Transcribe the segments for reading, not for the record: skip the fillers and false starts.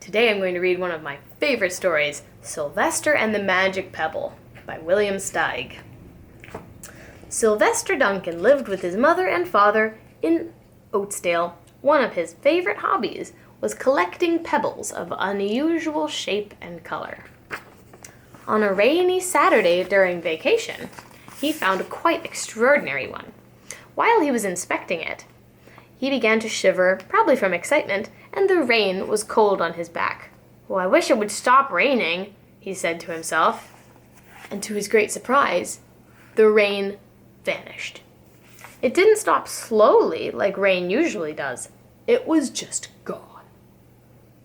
Today I'm going to read one of my favorite stories, Sylvester and the Magic Pebble by William Steig. Sylvester Duncan lived with his mother and father in Oatesdale. One of his favorite hobbies was collecting pebbles of unusual shape and color. On a rainy Saturday during vacation, he found a quite extraordinary one. While he was inspecting it, he began to shiver, probably from excitement, and the rain was cold on his back. "Oh, I wish it would stop raining," he said to himself. And to his great surprise, the rain vanished. It didn't stop slowly like rain usually does. It was just gone.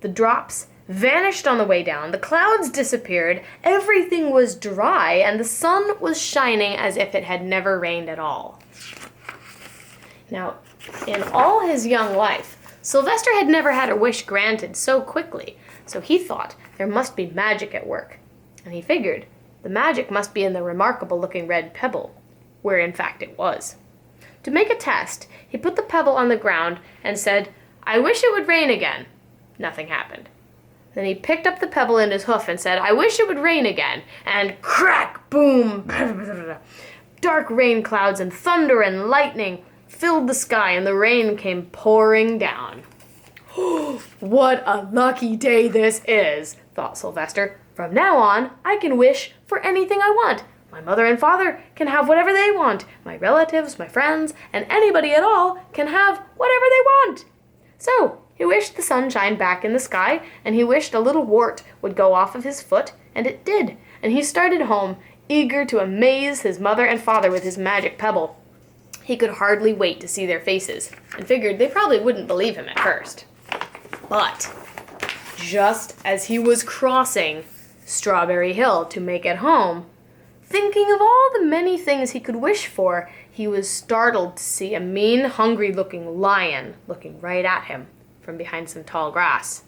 The drops vanished on the way down, the clouds disappeared, everything was dry, and the sun was shining as if it had never rained at all. Now, in all his young life, Sylvester had never had a wish granted so quickly, so he thought there must be magic at work. And he figured the magic must be in the remarkable-looking red pebble, where in fact it was. To make a test, he put the pebble on the ground and said, "I wish it would rain again." Nothing happened. Then he picked up the pebble in his hoof and said, "I wish it would rain again." And crack, boom, dark rain clouds and thunder and lightning filled the sky, and the rain came pouring down. "What a lucky day this is," thought Sylvester. "From now on, I can wish for anything I want. My mother and father can have whatever they want. My relatives, my friends, and anybody at all can have whatever they want." So he wished the sunshine back in the sky, and he wished a little wart would go off of his foot, and it did. And he started home, eager to amaze his mother and father with his magic pebble. He could hardly wait to see their faces, and figured they probably wouldn't believe him at first. But just as he was crossing Strawberry Hill to make it home, thinking of all the many things he could wish for, he was startled to see a mean, hungry-looking lion looking right at him from behind some tall grass.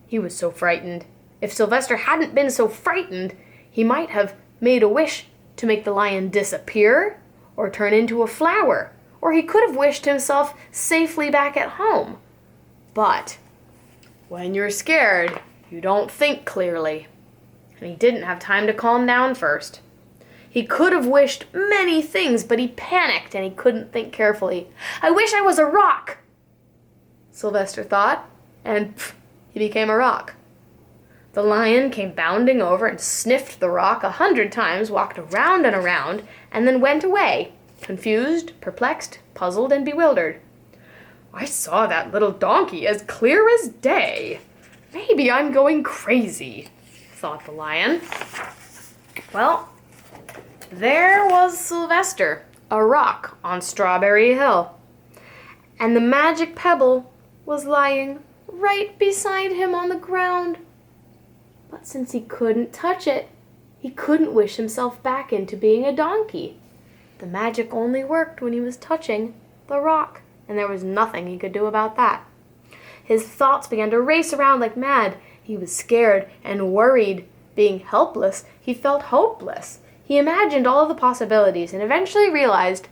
He was so frightened. If Sylvester hadn't been so frightened, he might have made a wish to make the lion disappear or turn into a flower, or he could have wished himself safely back at home. But when you're scared, you don't think clearly. And he didn't have time to calm down first. He could have wished many things, but he panicked and he couldn't think carefully. "I wish I was a rock," Sylvester thought, and he became a rock. The lion came bounding over and sniffed the rock 100 times, walked around and around, and then went away, confused, perplexed, puzzled, and bewildered. "I saw that little donkey as clear as day. Maybe I'm going crazy," thought the lion. Well, there was Sylvester, a rock on Strawberry Hill, and the magic pebble was lying right beside him on the ground. But since he couldn't touch it, he couldn't wish himself back into being a donkey. The magic only worked when he was touching the rock, and there was nothing he could do about that. His thoughts began to race around like mad. He was scared and worried. Being helpless, he felt hopeless. He imagined all of the possibilities and eventually realized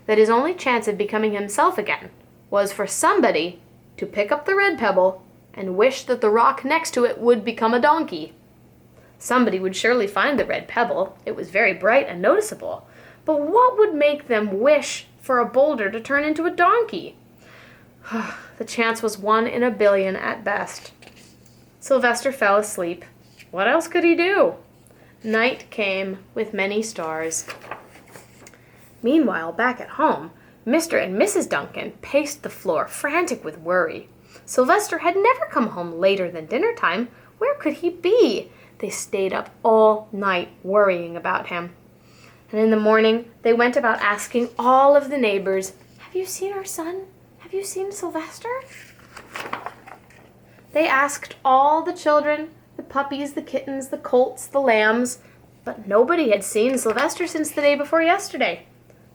that his only chance of becoming himself again was for somebody to pick up the red pebble and wish that the rock next to it would become a donkey. Somebody would surely find the red pebble. It was very bright and noticeable. But what would make them wish for a boulder to turn into a donkey? The chance was 1 in a billion at best. Sylvester fell asleep. What else could he do? Night came with many stars. Meanwhile, back at home, Mr. and Mrs. Duncan paced the floor, frantic with worry. Sylvester had never come home later than dinner time. Where could he be? They stayed up all night worrying about him. And in the morning, they went about asking all of the neighbors, "Have you seen our son? Have you seen Sylvester?" They asked all the children, the puppies, the kittens, the colts, the lambs, but nobody had seen Sylvester since the day before yesterday.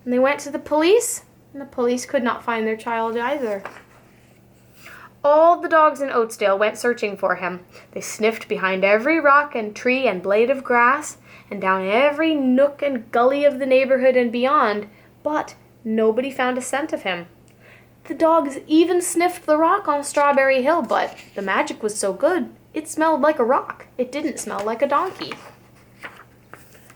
And they went to the police, and the police could not find their child either. All the dogs in Oatesdale went searching for him. They sniffed behind every rock and tree and blade of grass, and down every nook and gully of the neighborhood and beyond, but nobody found a scent of him. The dogs even sniffed the rock on Strawberry Hill, but the magic was so good, it smelled like a rock. It didn't smell like a donkey.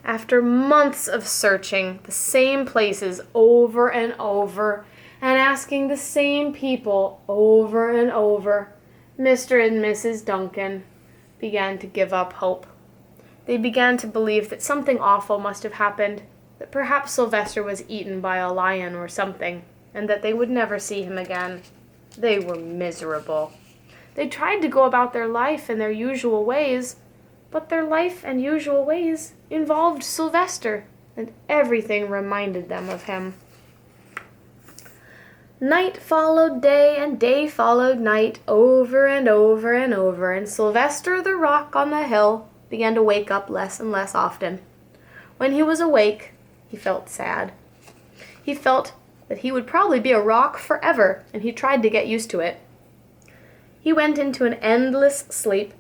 After months of searching the same places over and over, and asking the same people over and over, Mr. and Mrs. Duncan began to give up hope. They began to believe that something awful must have happened, that perhaps Sylvester was eaten by a lion or something, and that they would never see him again. They were miserable. They tried to go about their life in their usual ways, but their life and usual ways involved Sylvester, and everything reminded them of him. Night followed day, and day followed night, over and over and over, and Sylvester the rock on the hill began to wake up less and less often. When he was awake, he felt sad. He felt that he would probably be a rock forever, and he tried to get used to it. He went into an endless sleep.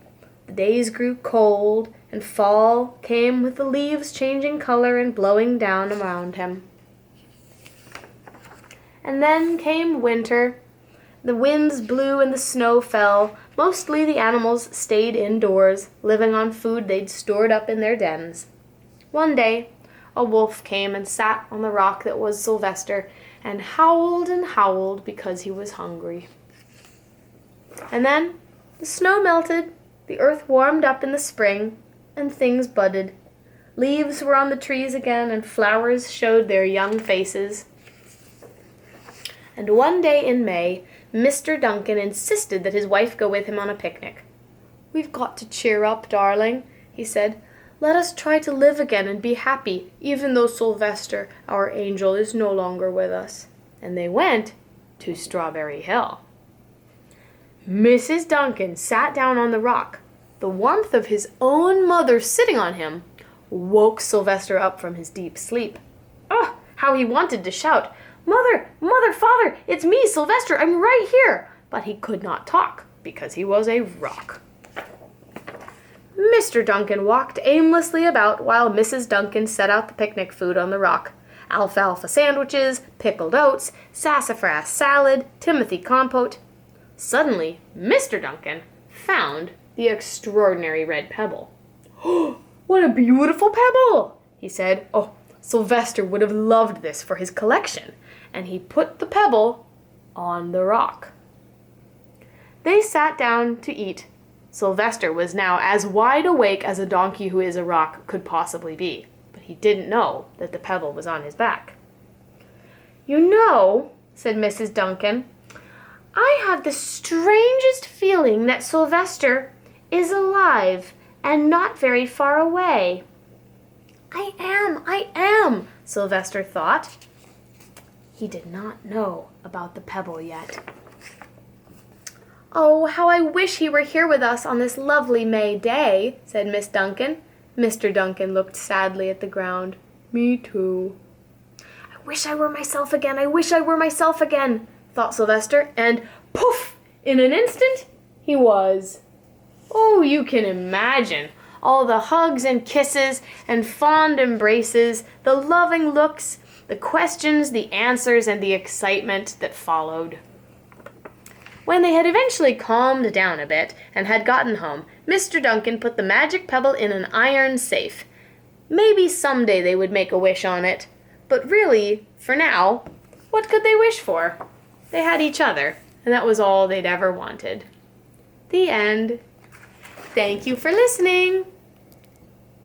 The days grew cold, and fall came with the leaves changing color and blowing down around him. And then came winter. The winds blew and the snow fell. Mostly the animals stayed indoors, living on food they'd stored up in their dens. One day, a wolf came and sat on the rock that was Sylvester, and howled because he was hungry. And then the snow melted, the earth warmed up in the spring, and things budded. Leaves were on the trees again, and flowers showed their young faces. And one day in May, Mr. Duncan insisted that his wife go with him on a picnic. "We've got to cheer up, darling," he said. "Let us try to live again and be happy, even though Sylvester, our angel, is no longer with us." And they went to Strawberry Hill. Mrs. Duncan sat down on the rock. The warmth of his own mother sitting on him woke Sylvester up from his deep sleep. Oh, how he wanted to shout, "Mother, Mother, Father, it's me, Sylvester, I'm right here!" But he could not talk because he was a rock. Mr. Duncan walked aimlessly about while Mrs. Duncan set out the picnic food on the rock. Alfalfa sandwiches, pickled oats, sassafras salad, Timothy compote. Suddenly, Mr. Duncan found the extraordinary red pebble. "Oh, what a beautiful pebble!" he said. "Oh, Sylvester would have loved this for his collection." And he put the pebble on the rock. They sat down to eat. Sylvester was now as wide awake as a donkey who is a rock could possibly be, but he didn't know that the pebble was on his back. "You know," said Mrs. Duncan, "I have the strangest feeling that Sylvester is alive and not very far away." I am, Sylvester thought. He did not know about the pebble yet. "Oh, how I wish he were here with us on this lovely May day," said Miss Duncan. Mr. Duncan looked sadly at the ground. "Me too." "I wish I were myself again, I wish I were myself again," thought Sylvester, and poof! In an instant, he was. Oh, you can imagine all the hugs and kisses and fond embraces, the loving looks, the questions, the answers, and the excitement that followed. When they had eventually calmed down a bit and had gotten home, Mr. Duncan put the magic pebble in an iron safe. Maybe someday they would make a wish on it, but really, for now, what could they wish for? They had each other, and that was all they'd ever wanted. The end. Thank you for listening.